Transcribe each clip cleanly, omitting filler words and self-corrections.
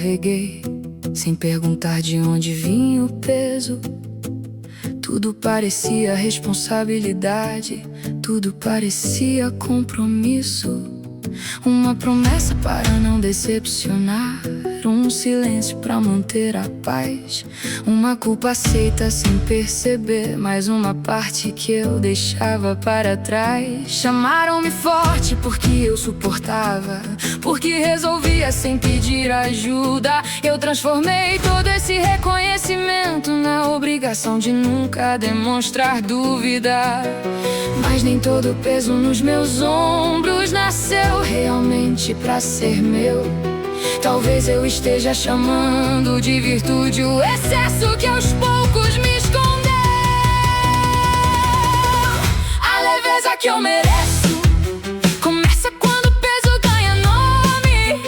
carreguei, sem perguntar de onde vinha o peso. Tudo parecia responsabilidade, tudo parecia compromisso. Uma promessa para não decepcionar, um silêncio para manter a paz, uma culpa aceita sem perceber, mais uma parte que eu deixava para trás. Chamaram-me forte porque eu suportava, porque resolvia sem pedir ajuda. Eu transformei todo esse reconhecimento na obrigação de nunca demonstrar dúvida. Mas nem todo o peso nos meus ombros nasceu realmente pra ser meu. Talvez eu esteja chamando de virtude o excesso que aos poucos me escondeu. A leveza que eu mereço começa quando o peso ganha nome,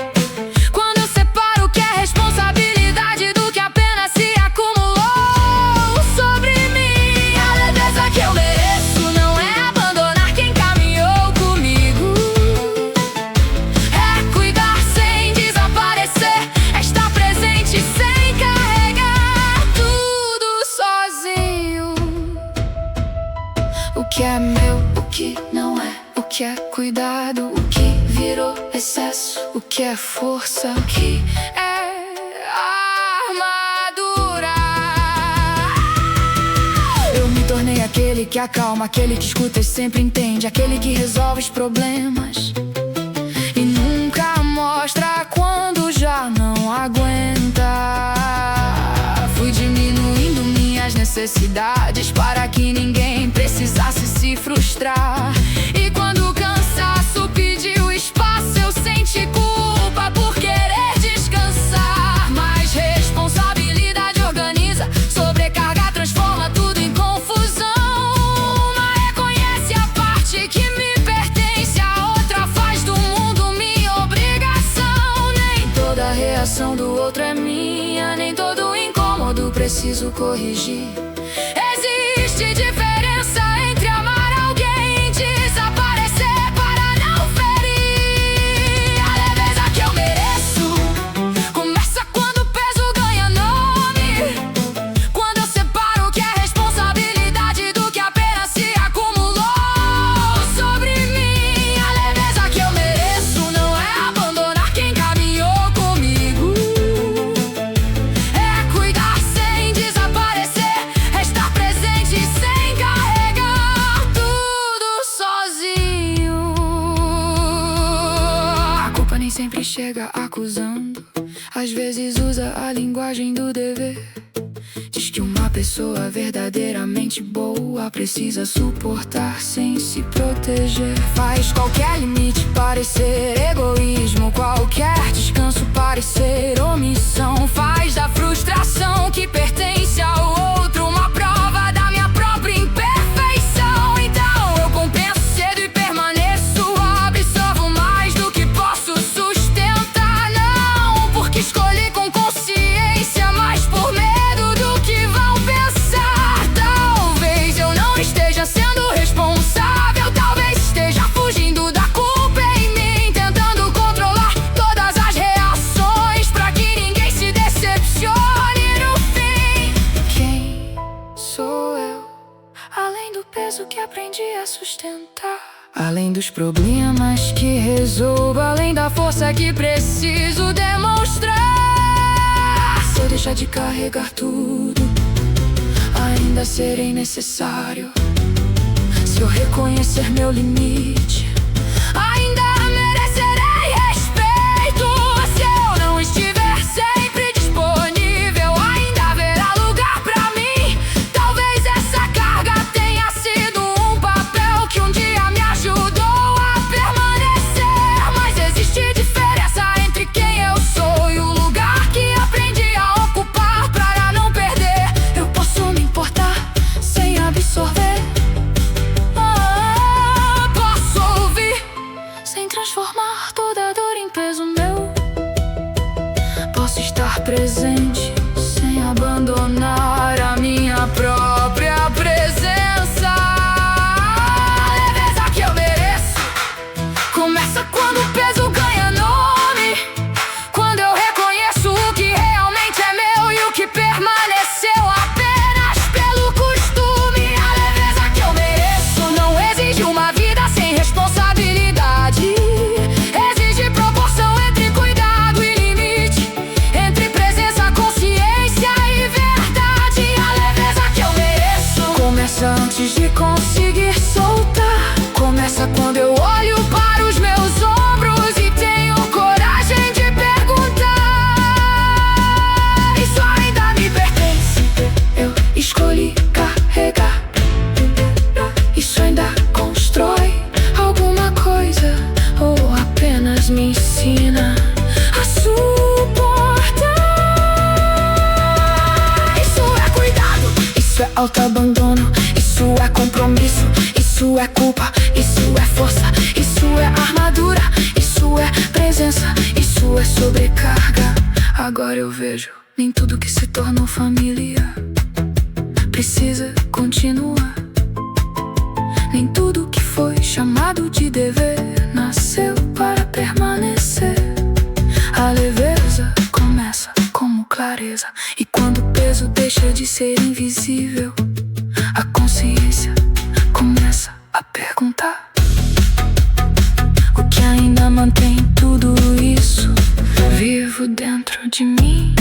quando eu separo o que é responsabilidade do que apenas se acumulou sobre mim. A leveza que eu mereço não é abandonar quem caminhou comigo, é cuidar sem desaparecer, é estar presente sem carregar tudo sozinho. O que é meu, o que não é, o que é cuidado, o que virou excesso, o que é força, o que é armadura. Eu me tornei aquele que acalma, aquele que escuta e sempre entende, aquele que resolve os problemas e nunca mostra quando já não aguenta. Fui diminuindo minhas necessidades para que ninguém precisasse se frustrar. E quando o cansaço pediu espaço, eu senti culpa por querer descansar. Mas responsabilidade organiza, sobrecarga transforma tudo em confusão. Uma reconhece a parte que me pertence, a outra faz do mundo minha obrigação. Nem toda reação do outro é minha, nem todo incômodo preciso corrigir. Existe diferença entre amar alguém e desaparecer para não ferir. A leveza que eu mereço começa quando o peso ganha nome, quando eu separo o que é responsabilidade do que apenas se acumulou sobre mim. A leveza que eu mereço não é abandonar quem caminhou comigo, é cuidar sem desaparecer, é estar presente sem carregar tudo sozinho. A culpa nem sempre chega acusando, às vezes usa a linguagem do dever. Diz que uma pessoa verdadeiramente boa precisa suportar sem se proteger. Faz qualquer limite parecer egoísmo, qualquer descanso parecer omissão. Faz da frustração que pertence ao outro uma prova da minha própria imperfeição. Então eu compenso cedo e permaneço, absorvo mais do que posso sustentar. Não porque escolhi com consciência, mas por medo do que vão pensar. Talvez eu não esteja sendo responsável, talvez esteja fugindo da culpa em mim, tentando controlar todas as reações pra que ninguém se decepcione no fim. Quem sou eu, além do peso que aprendi a sustentar, além dos problemas que resolvo, além da força que preciso demonstrar? Se eu deixar de carregar tudo, ainda serei necessário. Se eu reconhecer meu limite, ainda merecerei respeito. Se eu não estiver sempre disponível, ainda haverá lugar pra mim. Talvez essa carga tenha sido um papel que um dia me ajudou a permanecer. Mas existe diferença entre quem eu sou e o lugar que aprendi a ocupar para não perder. Eu posso me importar sem absorver, posso ouvir sem transformar toda dor em peso meu. Posso estar presente sem abandonar a minha própria presença. A leveza que eu mereço começa quando o peso ganha nome, quando eu reconheço o começa antes de conseguir soltar. Começa quando eu olho para os meus ombros e tenho coragem de perguntar. Isso ainda me pertence, eu escolhi carregar. Isso ainda constrói alguma coisa ou apenas me ensina a suportar? Isso é cuidado, isso é autoabandono, isso é compromisso, isso é culpa, isso é força, isso é armadura, isso é presença, isso é sobrecarga. Agora eu vejo, nem tudo que se tornou família precisa continuar. Nem tudo que foi chamado de dever nasceu para permanecer. A leveza começa como clareza, e quando o peso deixa de ser invisível, a consciência começa a perguntar: o que ainda mantém tudo isso vivo dentro de mim?